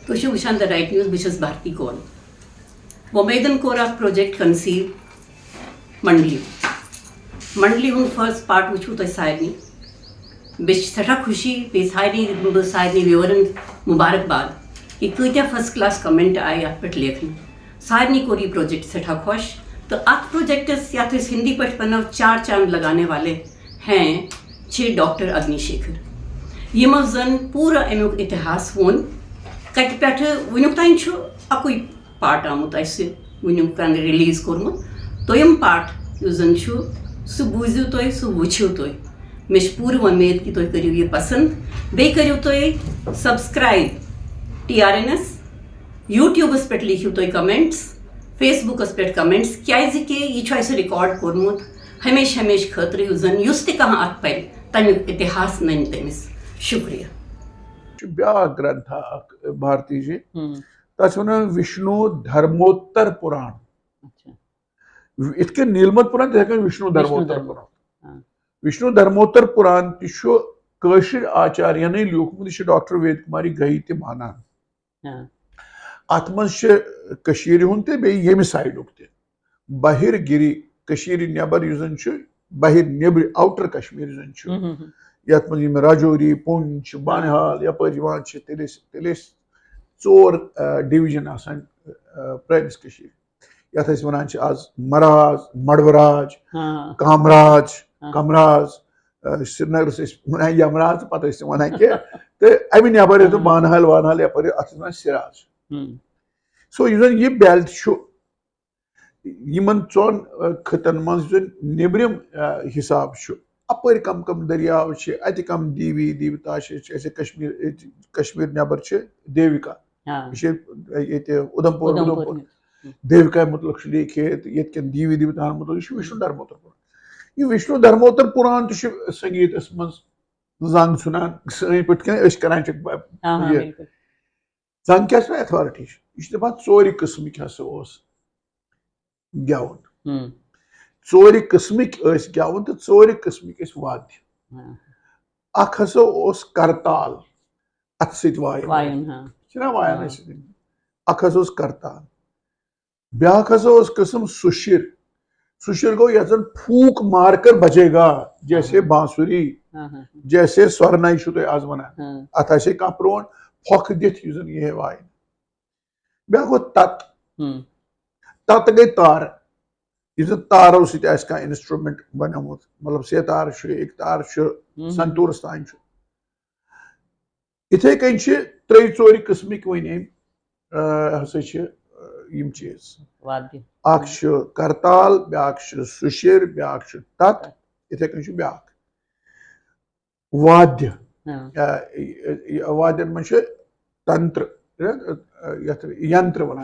तुझ वुचान the right news बस भारती कौल वोमेदन कोर प्रोजेक्ट कंसीव मंडली हूँ फर्स्ट पार्ट वुचू तुम सारे बेठा खुशी बे सारे विवरण मुबारकबाद कि कत्या फर्स्ट क्लास कमेंट आए अत पे लेखन सारे कोर यह प्रोजेक्ट सेठा खुश तो अत प्रोजेक्टस या तो हिंदी पे वनो 4 चांद लगाने वाले हैं छे डॉक्टर अग्निशेखर यमो जन पूरा अमुक इतिहास वोन कत पे वनुक तान अकुई पार्ट आमुत वनुक तान रिलीज कोर्मुत दोयम पार्ट यु जन सह बूझू तुम सह वुचू तुम मे पूरी उम्मीद कि तुम करियो ये पसंद बे करियो तुम सब्सक्राइब TRNS यूट्यूबस पे लिखियो तुम कमेंट्स फेसबुकस पे कमेंट्स क्या यह रिकॉर्ड कोर्मुत हमेश खतर यु जन युस त कह अत पर तमिक इतिहास नन तमिस शुक्रिया ब्या ग्रंथ भारती जी तस वन विष्णु धर्मोत्तर पुराण इत नीलमत पुराण तक विष्णु धर्मोत्तर पुराण विष्णु धर्मोत्तर पुराण तशर आचार्य लिखमुत डॉक्टर वेद कुमारी गई त मानान अत मशीर हुंद ये साइडुक त बहिर गिरी नबर बहिर नब्र आउटर कश्मीर जन यथ मज राजौरी पुंछ बानहाल यपर तेल 4 डिवीजन आसान प्रैनिस यथ वन आज मराज मड़वराज कामराज कमराज श्रीनगर वन यमराज पे वन तो अमि नबर बानहाल वानहाल यपर अत सिराज सो यह बेल्ट यमन 4 खतन मज नब्रिम हिसाब अपर कम कम दरियाव अत कम दीवी दीवता जैसे कश्मीर नबर देविका उधमपुर देविका मुतलक लिखित ये दीवी देवता मुतलक विष्णु धर्मोत्तर पुराण यह विष्णु धर्मोत्तर पुराण संगीत मज जंग सुनान करान जंग क्या अथॉरिटी यह दपान 4 किस्मिक गेवन 4 किस्मिक गेवन तो 4 किस्मिक वाद्य अख करताल अत वायन अख करताल ब्या किस्म सुशिर गो यह फूक मारकर बजेगा जैसे बांसुरी जैसे स्वर्नाई आज वन अत कह प्रोन फोक दिथ यह वायन ब्या गो तत गई तार इस तारो सह इंस्ट्रूमेंट बनोमुत मतलब सेतार एक तार संतूरस तान इथे कन 3-4 किस्मिक वन हसा चीज अख करताल ब्या सुशिर ब्या तत इथे कन ब्या वाद्य वाद्यन मन तंत्र यंत्र वन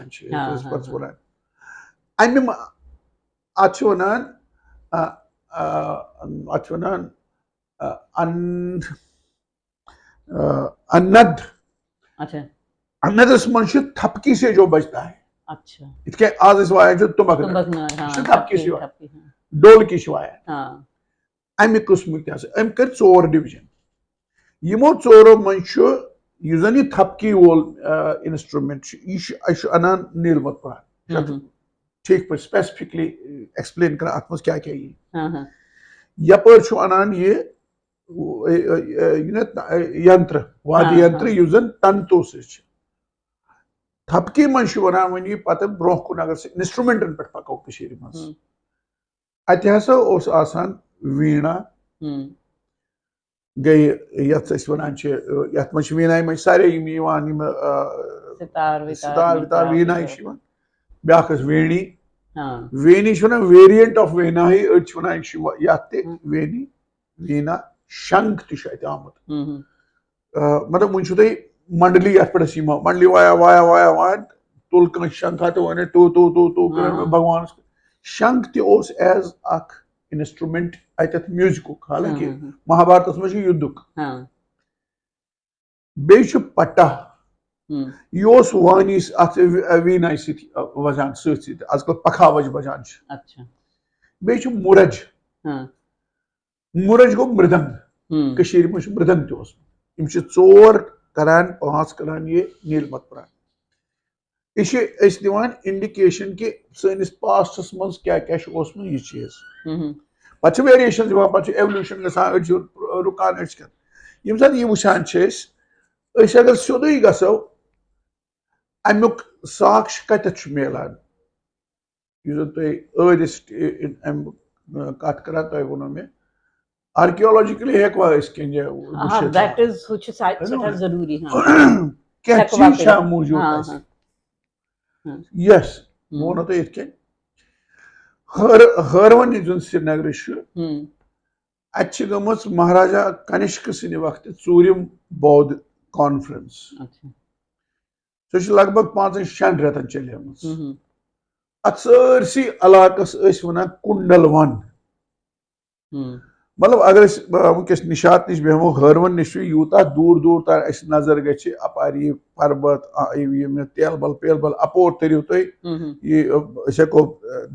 अम अत वनान अन्नद अन्नदस मन थपकी से जो बजता है इत आज वायन तुमक थपकी से डोल की वायन अमि किस्म अम कर 4 डिवीजन यमो 4 मज यह थपकी वोल इंस्ट्रूमेंट यह अनान नीलमत पुराण ठीक पे स्पेसिफिकली एक्सप्लेन कर अत क्या क्या यपर अनान ये यंत्र वाद्य यंत्र यह तंतु थपकी मन वन वन पे ब्रो कुन अगर इंस्ट्रूमेंटन पे पको मज अत हसा वीणा गई यथ वन यथ मज वीणा मज सारे सितार वितार वीणा ब्या वेणी वेणी वेरिएंट ऑफ वेना वन वेणी वीणा शंख तत आमुत मतलब वन तुम मंडली अत पे मंडली वाया वाया वाया वाया तुल कह शंखा तो वन तू तू तू तू भगवान शंख तज अख इंस्ट्रूमेंट अत म्यूजिक हालांकि महाभारत मज युद्धुक बे पट्टा यह वानी अत वीना वजान आजकल पखावज बजान बे मुरज मुरज गो मृदंग मृदंग 4 करान 5 करान ये नीलमत यह दिवान इंडिकेशन कि सैनिस पास्टस मज क्या क्या यह चीज पे वेरिएशन दिवान पे एवल्यूशन गसान रुकान यम सात यह वुचान अगर सोदुई गसो अमुक साक्ष कत मिलान तुस कत करान तुम वो मे आर्कियोलॉजिकली हेकवा क्या चीज मौजूद यस वो नो तो हरवन जो श्रीनगर गम महाराजा कनिष्क सद वक्त चूरिम बौद्ध कॉन्फ्रेंस सो लगभग 5-6 रेतन चले अत सरसी इलाकस वन कुंडल वन मतलब अगर वस निशात नश बेहमो हरवन नश यूता दूर दूर तक नजर गि अपारी पर्वत तेल बल पेल बल अपोर तरियो तुम हेको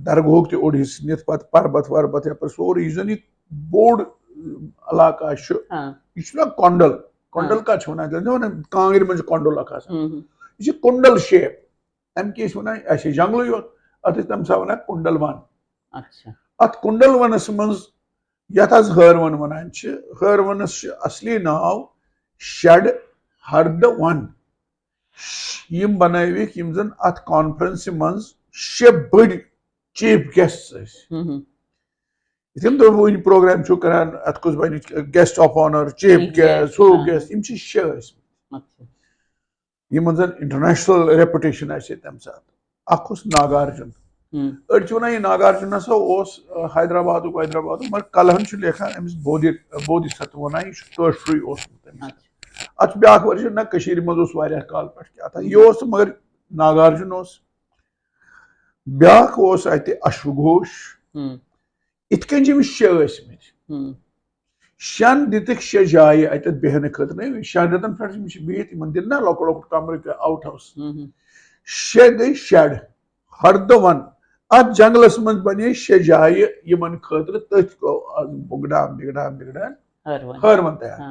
दरगोह तोड़ हिस्स नित पे पर्वत वर्वत यप सोर यह बोड़ इलाका यह कोंडल कोंडल क्या वन कांगर मज कोंडल यह कुंडल शेप अमि वन जंगल योत अत तम सा वन कुंडल वन अत कुंडल वनस मज यथ हरवन वनान हरवनस असली नाव शड हर्द वन यम बनविक यम जन अत कॉन्फ्रेंस मज 6 बड़ चीफ गेस्ट यम तुम वन प्रोग्राम करान अत कुछ बन guest of honour chief guest हू गेस्ट यम 6 यम जन इंटरनेशनल रेपुटेशन तम सात अख नागार्जुन अड़ वन यह नागार्जुन हसा हैदराबाद मगर कलहन लेखान अमिस बोधिसत्व वन यह कशर अत ब्या वर्जन ना मज काल पे यह मगर नागार्जुन ब्या अत अश्वघोष इत 6 6 दिख 6 जाए अत बेहन खतर 6 रेतन पे बिहित दिन ना लॉक कमर आउट हाउस 6 गई शेड हर्द वन अत जंगलस मज बने 6 जाए यमन खतर तथ गो बुगडान बिगडान हरवन तैयार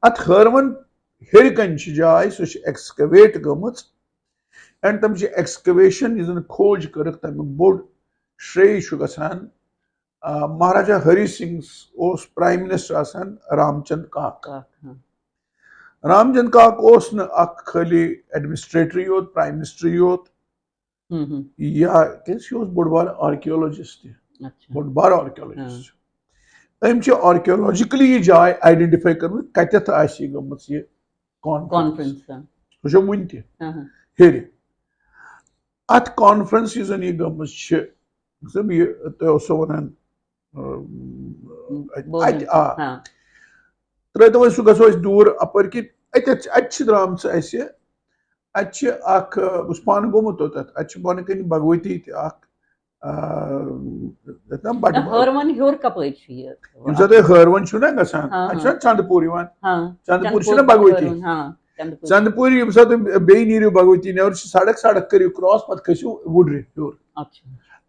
अत हरवन हेरकन जाए सो एक्सकवेट गम एंड तम एक्सकवेशन यह खोज कर तमिक बोड़ श्रेय गसान महाराजा हरि सिंह प्राइम मिनिस्टर रामचंद काक रामचंद काक खाली एडमिनिस्ट्रेटर योत प्राइम मिनिस्टर योत या बोड़ बार आर्कियोलॉजिस्ट बोड़ बार आर्कियोलॉजिस्ट अम आर्कियोलॉजिकली यह जाए आइडेंटिफाई कर कत गम यह कॉन्फ्रेंस सो वन हेर अत कॉन्फ्रेंस यह गम तो वन त्रो सह गो दूर अपर कि द्राम पान गोमुत बन कन भगवती हरवन ना चंदपुर चंदपुर भगवती चंदपुर यम सा बे नीरू भगवती नवर सड़क करू क्रॉस पे खसू वुड्र हूर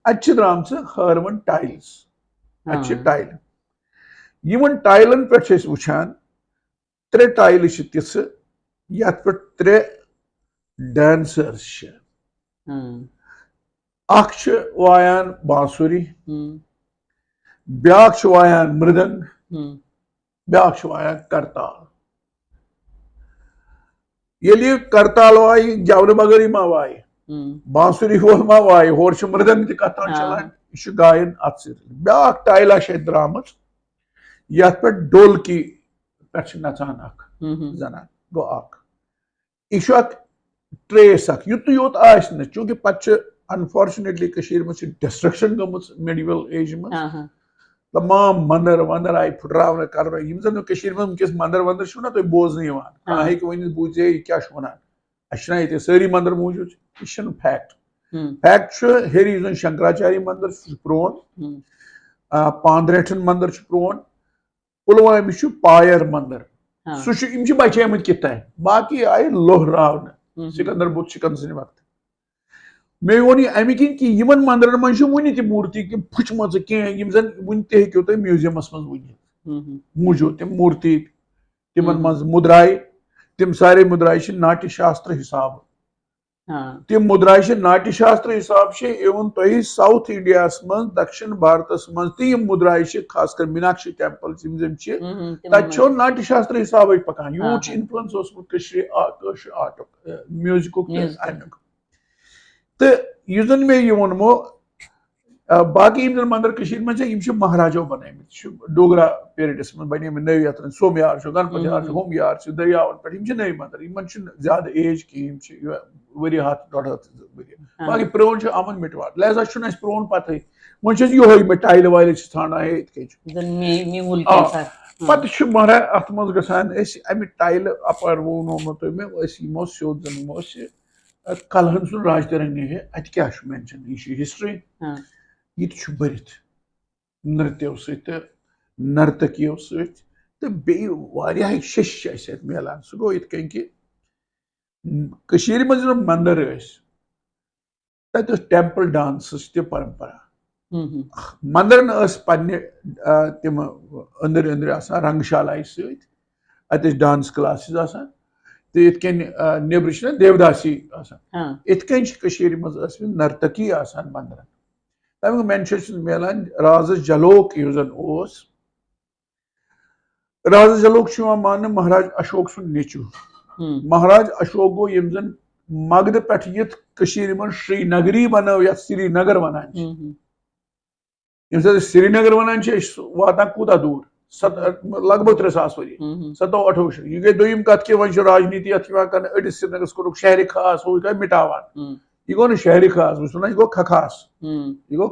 अत द्राम हरवन टाइल्स टाइल यमन टाइलन पे वुचान 3 टाइल तिस यथ पे 3 डांसर्स वायान बांसुरी ब्या वायान मृदंग ब्या वायान करताल ये करताल वाय गवन बगर मा वाय बांसुरी वोल मा वाय होर मृदंग तथान चलान यह गायन अत ब्या टाइला द्राम यथ पे ढोलकी पे नचान जनान गो यह ट्रेस युत योत चूंकि पे अनफॉर्चुनेटली डिस्ट्रक्शन गम मेडिवल एज मज तमाम मंदिर वंदर आई फुटरावन कर वनकस मंदिर वंदर ना तुम बोजन वन बूझे यह क्या वन ये सारी मंदिर मौजूद यह फैक्ट फैक्ट हेरी शंकराचार्य मंदिर प्रोन पांदरेठन मंदिर प्रोन पुलवामी पायर मंदिर सह बचे कित बाकी आये लोहरावन सिकंदर बुत शिकन सद वक्त मे वो अमिक कि यमन मंदिरन मज वन मूर्ति फुचम कह वन तू तुम म्यूजियमस मज वन मौजूद तम मूर्ति तिमन मज मुद्राय तिम सारे मुद्राय नाट्य शास्त्र हिसाब तिम मुद्राय नाट्य शास्त्र हिसाब से इवन तुम साउथ इंडिया मं दक्षिण भारत मं तीम मुद्राय खासकर मीनाक्षी टेम्पल तो नाट्य शास्त्र हिसाब पकान यूत इन्फ्लुएंस आर्ट म्यूजिक अमुक तो यह जन मे वोनमो बाकी मंदिर मे महाराजो बनामत डोगरा पीरियडस में बने नव यथ सोमयार गणपति यार होम यार दरियावन पे नई मंदिर इन ज्यादा एज कहें वरी हथ डोड़ हथ वरी बाकी प्रोन अमन मिटवा लिहाजा प्रोन पत वो ये टाइल वाइल ठाना पे महाराज अत मज अमि टाइल अपर वो तुम यमो सोद जन कलहन सुन राज तिरंगी है अत क्या मेंशन यह हिस्ट्री ये भरित नृत्यों सत नर्तकियों सत तो बेह शश मिलान सह गो इत कि मज मंदिर तत टेम्पल डांस परंपरा मंदिरन पन्ने तिम अंदर अंदर रंगशाला सत डांस क्लासेस तो इत नबर देवदासी इत मज नर्तकी मंदिर तमिक मेंशन मिलान राज जलोक राज जलोक मान महाराज अशोक सुन नेचु महाराज अशोक गो यम जन मगध पे मन श्रीनगरी बनो या श्रीनगर वनान श्रीनगर वनान वातान कूता दूर लगभग 3,000 वरी 17-18 यह गई दोम कत कि वह राजनीति कर अड़िस श्रीनगर कोरुक शहर खास वो गई मिटावान यह गो शहरी खास वो यह गो खखास यह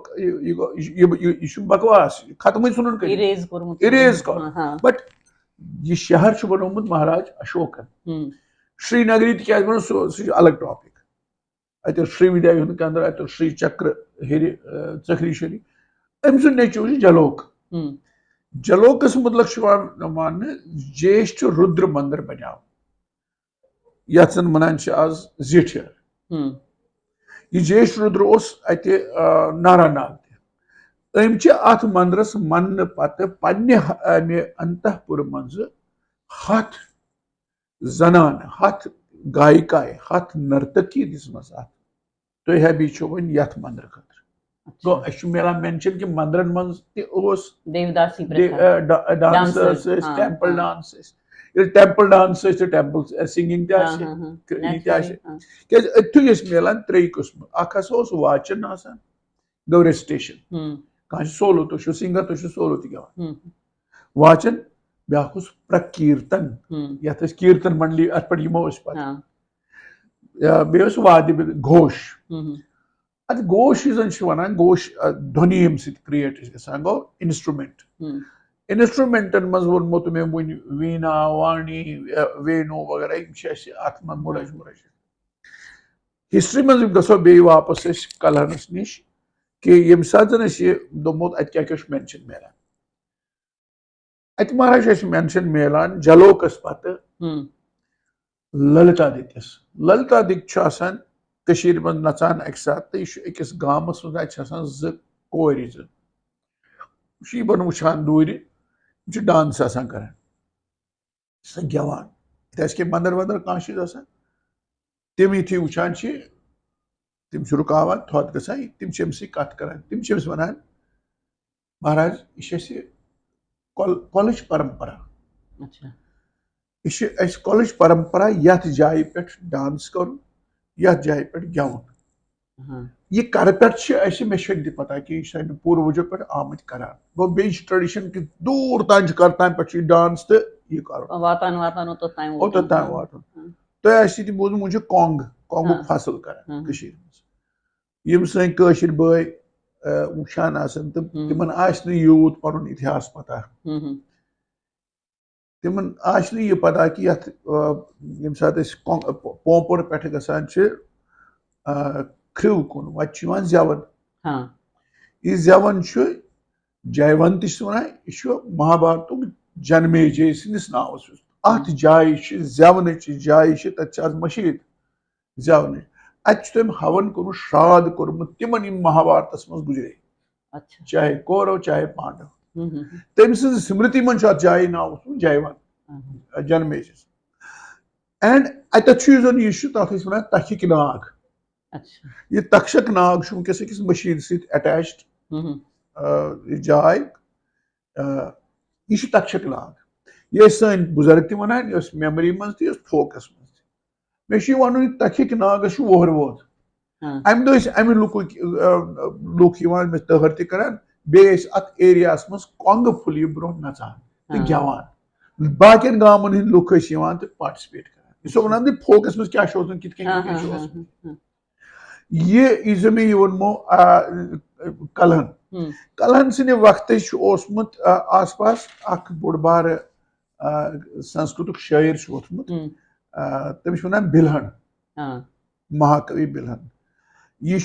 बकवास खत्म सुन इरेज कर बट यह शहर बनोमुत महाराज अशोकन श्रीनगरी क्या बनो सह अलग टॉपिक अत श्रीविद्या अंदर अत श्री चक्र हेर चक्रीश्वरी अम सुन नेचु जलोक जलोकस मतलब मान ज्येष्ठ रुद्र मंदिर बनो यथ वनान आज जीठर यह ज्येष्ठ रुद्र अत नारानाग अम अत मंदिरस मन पत पन्ने अंतपुर मज 100 जनान 100 गायिकाय 100 नर्तकी दिसमस तुम हबी वन यथ मंदिर खतर गो मिलान मेंशन कि मंदिर मज devadasi dancers temple dance temple dance temple singing क्या मिलान 3 किस्म वाचन गो रेसिटेशन कह सोलो तुम सिंगर तुम सोलो तवान वाचन ब्या प्रकीर्तन यथ कीर्तन मंडली अत पे पे वाद्य घोष अत घोष वन घोष ध्वनि क्रिएट गो इंस्ट्रूमेंट इंस्ट्रूमेंटन मज वो तुम्हें वन वीणा वाणी वेणु वगैरह अत मुरज हिस्ट्री मज गो बे वापस कलहनस नश कि यम सात दोमुत अत क्या मेंशन मिलान अत महाराज मेंशन मिलान जलोकस पत ललितादित्य मज नचान अक साथ तो यह अकिस गामस मज कोर बन वुचान दूर डांस कर गेवान इत मंदिर वंदर कह तम युथी वुचान तम रुकावान थोत गसान तम कत कर तम वनान महाराज यह कॉलेज परंपरा यह कॉलेज परंपरा यथ जाय पे डांस कर यथ जाय पे गेवन यह कर पे मे पता कि यह सान पूर्वजों पे आमत कर गो बे ट्रेडिशन कि दूर तान कर तम पे डांस तो यह कर ओतन वातन तुम बोजमु कोंग फसल कर यम सन बय वुचान तो तिमन यूत पन इतिहास पता तिमन यह पता कि यथ यम सात पोपुर पे गसान ख्रिव कुन वह जेवन यह जेवन जयवंत वन यह महाभारत जन्मेजय सिंदिस नावस अत जाय जेवन जाय तत मशीद जेवन अत हवन कोर श्राद्ध कोर्मुत तिमन महाभारत मज गुजरे चाहे कौरव चाहे पांडव तम स्मृति मन जाय नाव जयवन जन्मेजय एंड अतन यह तथ वन तखिक नाग यह तक्षक नाग वनकस अकिस मशीन सत अटैच्ड जाय यह तक्षक नाग यह सन बुजुर्ग त वन मेमोरी मज तो फोकस मे वन तखिक नागस वोहर वोत अम अमि लुक तहर तरान बे अत एरिया मज कोंग फुल ब्रो नचान तो गेवान बाकिन गामन हंद लुक तो पार्टिसिपेट कर वन फोकस मज क्या कित ये मे यह वनमो कलहन कलहन सद वक्त आस पास बोड़ बार संस्कृत शायर वोथमुत तमिस वन बिलहन महाकवि बिलहन यह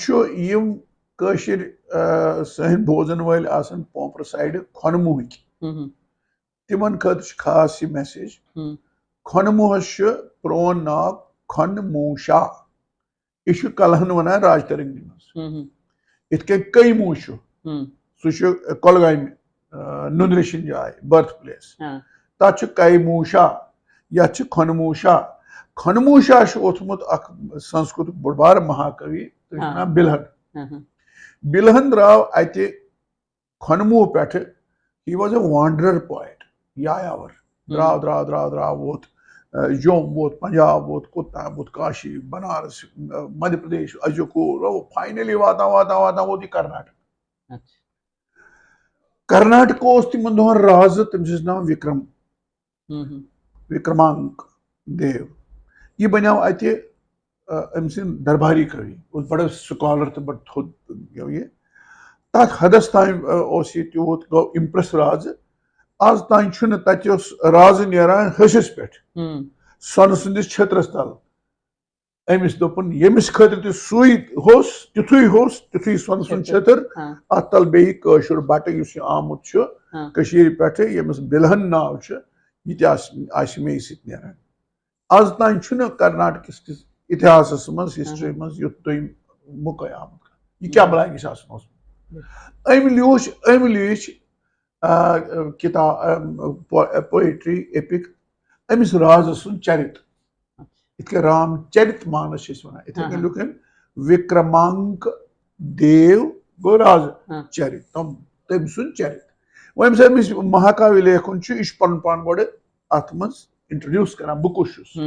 सन बोजन वाल पोपर साइड खनमुहक तिमन खत खास यह मैसेज खनमुहस प्रोन नाव खनमूशा यह कलहन वन राजतरंगी मज इत कई मूश सह कोलगाम नुंद्रिशन जाय बर्थ प्लेस तथ कैमूशा ये खनमूशा खनमूशा वोथमुत संस्कृत बोड़ बार महाकवि बिलहन बिलहन द्राव अत खनमू पे he was a wanderer poet यायावर द्राव द्राव द्राव द्राव वोत जोम वोत पंजाब वोत कोता वोत काशी बनारस मध्य प्रदेश अजूर फाइनली वाता वाता वाता वोत कर्नाटक कर्नाटक तिमन दोहन राज तमिस नाव विक्रम विक्रमांक देव यह बनो अत अम सद दरबारी कवि बड़ स्कॉलर तो बड़ थोद ये तथ हदस तान यूत गो इम्प्रेस राज आज तान तत राज नान हसिस पे सन सदिस छत्रस तल अमिस दोपन यमिस खतर तो सुई होस तिथुई सन सुन छतर अत तल बे कशुर बट आमुत पे यमिस बिलहन नाव यह मे सत नान आज तान कर्नाटक किस इतिहास मज हिस्ट्री मज युत तुम मुक आमुत यह क्या बला अम लिच किताब पोएट्री एपिक अमिस राज सुन चरित इत रामचरित मानस वन इत लिख विक्रमांक देव गो राज चरित तम सुन चरित वमिस महाकाव्य लेखन यह पन पान गोड़ अत मज इंट्रोड्यूस कर बह कुछ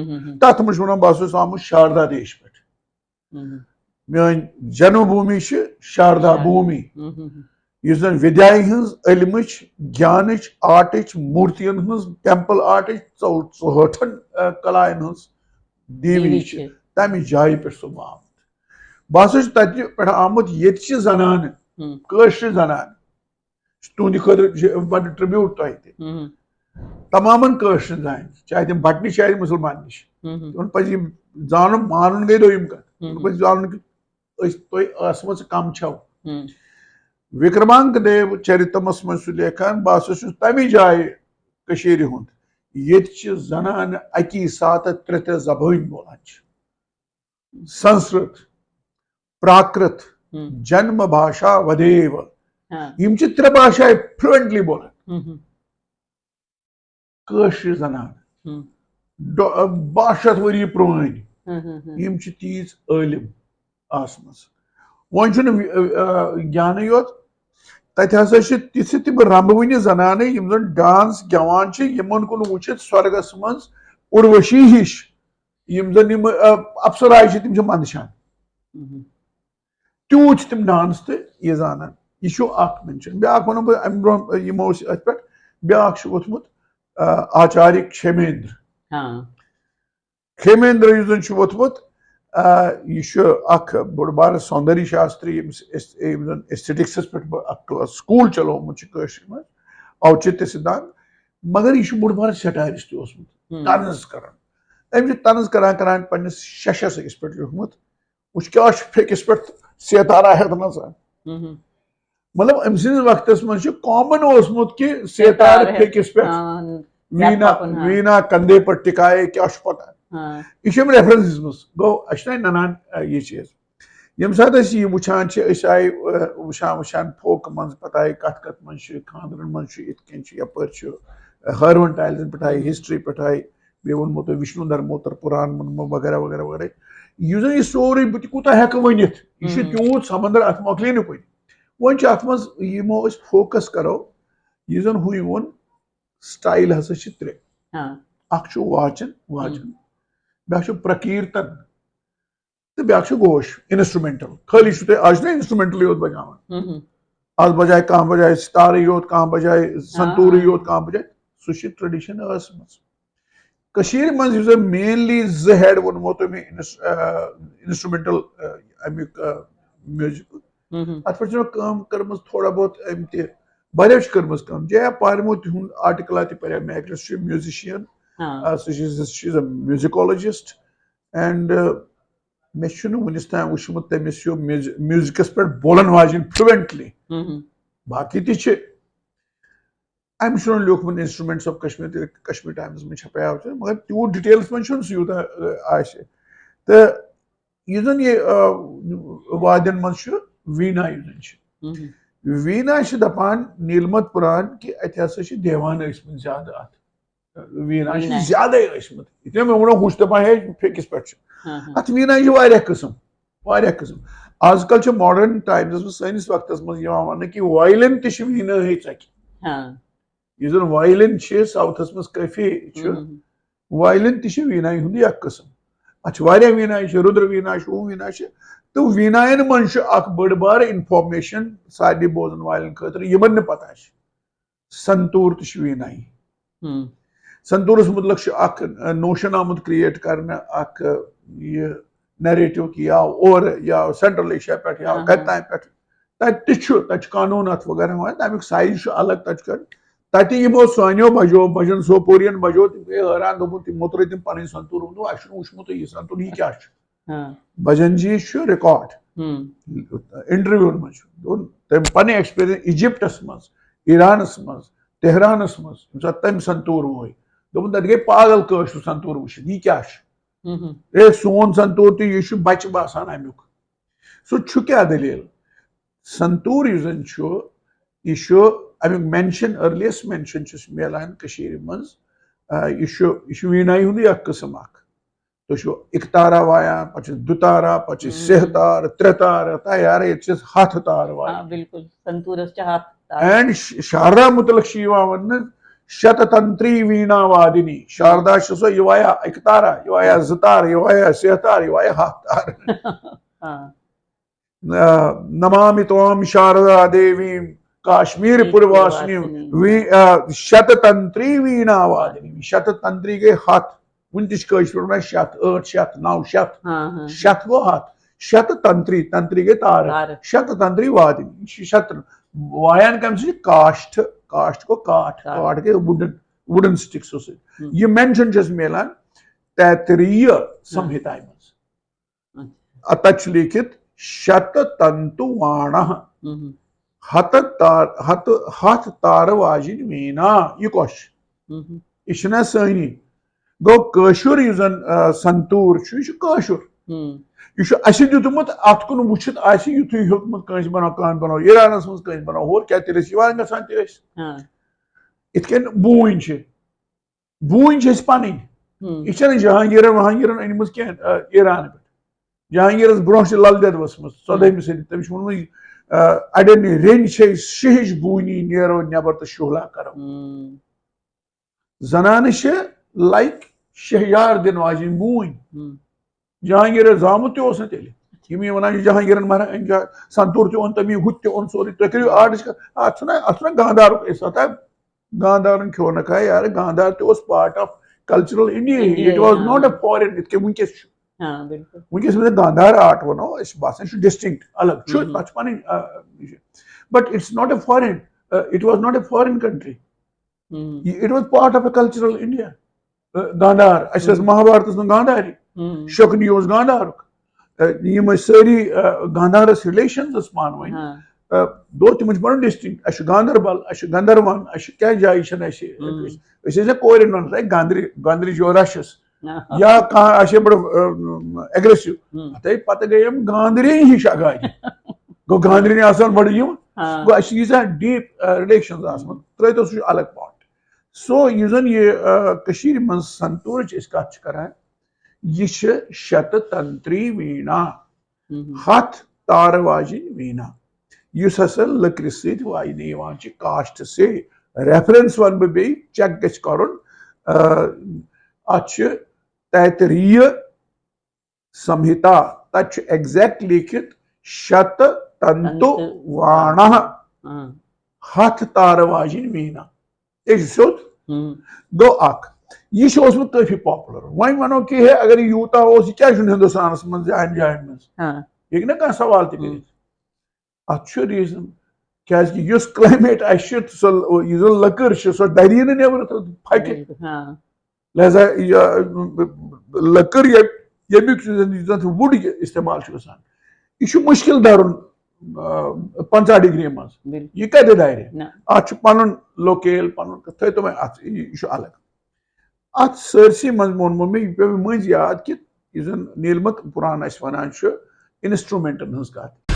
तथ मज वन बस आमुत शारदा देश पे मेन जन्मभूमि शारदा भूमि इस जन विद्याय हज इलम ज्ञान आर्ट मूर्तियन हज टेम्पल आर्ट 64 कलायन हज देवी तमि जाय पे सो बह तत पे आमुत ये जनान कशर जनान तुंद खतर बड़ ट्रिब्यूट तह तमामन कशर जान चाहे तम बट नश चाहे मुसलमान नश पे जान मान गई दोम कत जान तुम कम छो विक्रमांक देव चरितमस मज लेखान बह तमी जाय हूं ये जनान अकी साथ त्रे जबान बोलान संस्कृत प्राकृत जन्म भाषा वदेव यम त्रे भाषा फ्लुएंटली बोलान कशर जनान 62 वरी प्रोन यम तीज इलम आसमस वन ज्ञान योत तत हसा तिथ तम रंबवन जनान यम जन डांस गेवान यमन कुन वुचित स्वर्गस मज उर्वशी हिश यम जन अप्सराय तम मंदशान तूत तम डांस तो यह जानान यह मेंशन ब्या वन बह अम ब्रो यमो अत पे ब्या वोथमुत आचार्य खेमेंद्र इस जन वोथमुत यह बोड़ बार सौंदर्य शास्त्री एस्थेटिक्स पे स्कूल चलोमुत मज औचित्य सिद्धांत मगर यह बोड़ बार सटायरिस्ट तनज कर तनज करान पन्नस शशस अकिस पे लिखमुत वुच क्या फेकिस पे सेतारा हेत न मतलब अम सद वक्त मज कॉमन ओसमुत कि सेतार फेकिस पे वीणा कंधे पर टिकाए क्या पता यह रेफरेंस मज गो अना ननान यह चीज यम सात यह वुचान आय वुचान फोक मज पता आय कत कत मज खानदरन मज इत कन यपर हरवन टाइल्स पे आय हिस्ट्री पे आय बे वोनमो तो विष्णु धर्मोत्तर पुराण वोनमो वगैरह वगैरह वगैरह यह जन यह सोरे बह कूता हेक वनित यह तूत समंदर अत मकल नुक वन अत मज यमो फोकस करो यह जन हु वोन स्टाइल हसा त्रे अख वाचन वाचन ब्या प्रकीर्तन तो ब्या गोश इंस्ट्रूमेंटल खाली आज ना इंस्ट्रूमेंटल योत बजावन आज बजाए कह बजाए सितार योत कह बजाए संतूर योत कह बजाए सह ट्रेडिशन कशीर मज मेनली ज हेड वोनमो तो मे इंस्ट्रूमेंटल अमुक म्यूजिक अत पे कर्म थोड़ा बहुत अम कर्म जया पारमो तुंद आर्टिकल पे म्यूजिशियन सह म्यूजिकोलॉजिस्ट एंड मे वनिस ताम वुचमुत तमिस म्यूजिकस पे बोलन वाजन फ्लुएंटली बाकी ति अम लिखमुत instruments of Kashmir Kashmir Times में छपया मगर तूत डिटेल्स मन यूत तो यह जन ये वाद्यन मज वीणा वीणा दपान नीलमत पुरान कि अत हसा देवान ज्यादा अत वीणा ज्यादा ये मे वो हुश दपान है फेकिस पे अत वीणा किस्म आजकल मॉडर्न टाइम्स सैनिस वक्त मज वन कि वायलिन ति वीणा यह जन वायलिन साउथस मज काफी वायलिन ति वीणा हुंद किस्म अत वीणा रुद्र वीणा वो वीणा तो वीणायन मन बड़ बार इन्फॉर्मेशन सारे बोजन वाले खतर यमन पता संतूर तो वीणा संतूरस मुतलक नोशन आमुत क्रिएट कर नरेटिव की या सेंट्रल एशिया पे या कत पे कानून अत वगैरह तमिक साइज अलग तत यमो सानियो बजो बजन सोपोरियन बजो हैरान दोपन मुतर तम पन संतूर वुचमुत यह संतूर यह क्या भजन जी रिकॉर्ड इंटरव्यू मज तम पे एक्सपीरियंस इजिप्टस मज ईरानस मज तेहरानस मज तम संतूर वो दोपन तत गई पागल कशर संतूर वो यह क्या सोन संतूर तो यह बच बसान अमुक सह क्या दलील संतूर यह अमुक मेंशन अर्लियस्ट मेंशन मिलान मज यह वीणा हुंद किस्म तो इकतारा वाया पे दुतारा पे सेहतार त्रेतार तैयार ये हथ तार वाया बिल्कुल संतूरस एंड शारदा मुतलक वन शततंत्री वीणा वादिनी शारदा सो यह वाया इकतारा यह वाया जतार यह वाया सेहतार यह वाया हथ तार नमामि त्वाम शारदा देवी काश्मीर पुरवासिनी शततंत्री वीणा वादिनी शततंत्री गए हाथ वन वन शत 8 शत 9 शत गो हाथ शत तंत्री तंत्री गए तार शत तंत्री वादिनी शत वायन कम से काष्ठ काष्ठ को काठ काठ के वुडन स्टिक्स से ये मेंशन मिलान तैतरीय संहिता अत लिखित शत तंतुवाण हथ तार वाजिन वीणा यह कौश यह सनी गो कशुर जन संतूर कशुर यह दुतमुत अत कुन वुचित युथु हेतमुत कस बनो कह बनो ईरानस मज कस बनो होर क्या रिवान गसान इत बून बून पन यह जहांगीर वहांगीर अनम कह ईरान पे जहांगीर ब्रोह लल देद वसम 14वीं सदी तमिस वोनमुत अड़न रेन शहिश बूनी नेरो नबर तो शुहला करो जनान लाइक शहयार दिन वाजिन बून जहांगीर जामुत तेल वन जहांगीर मरा संतूर तोन तमी हुत ओन सोरी तुम करो आर्ट अत गांधार गांधार खो न खाए यार गांधार तो part of cultural India it was not a foreign इत वनकस वनकस गांधार आर्ट वनो बासान डिस्टिंक्ट अलग पन but it's not a foreign it was not a foreign country it was part of a cultural India Gandhara Mahabharata Gandhari Shakuni Gandhara यम सारी गांधारस रिलेशन पान वन दो तम बन डिस्टिंक्ट अ गांधरबल अ गंधरवन क्या जाय कोर गांधरी गांधरी जो रशस या कह बड़ एग्रेसिव पे गई गांधरी हिश अगाड़ी गो गांधरी बड़ गो डीप रिलेशन त्रो सह अलग पॉइंट सो यह जन ये मन संतूर कत करान यह शततंत्री वीणा हथ तार वाजिन वीणा युस हसा लकड़ सत वाजने कास्ट से रेफरेंस वन बह बे चेक गछ करुन तैतरीय संहिता तत एग्जैक्ट लिखित शत तंतु वाण हथ तार वाजिन वीणा यह सोद गो यह काफी पॉपुलर वन वनो कि है अगर यूता क्या हिंदुस्तान मज जान जान मज ये ना कह सवाल अत रीजन क्या क्लाइमेट लकड़ सो दरी नबर फट लिहाजा लकड़ यमुक वुड इस्तेमाल यह मुश्किल दरुन 50 डिग्री मज यह कत दारे अत पन लोकेल पन थो तुम यह अलग अत सरसी मज मोनमो मे पे मज याद कि नीलमत पुराण वन इंस्ट्रूमेंटन हज कत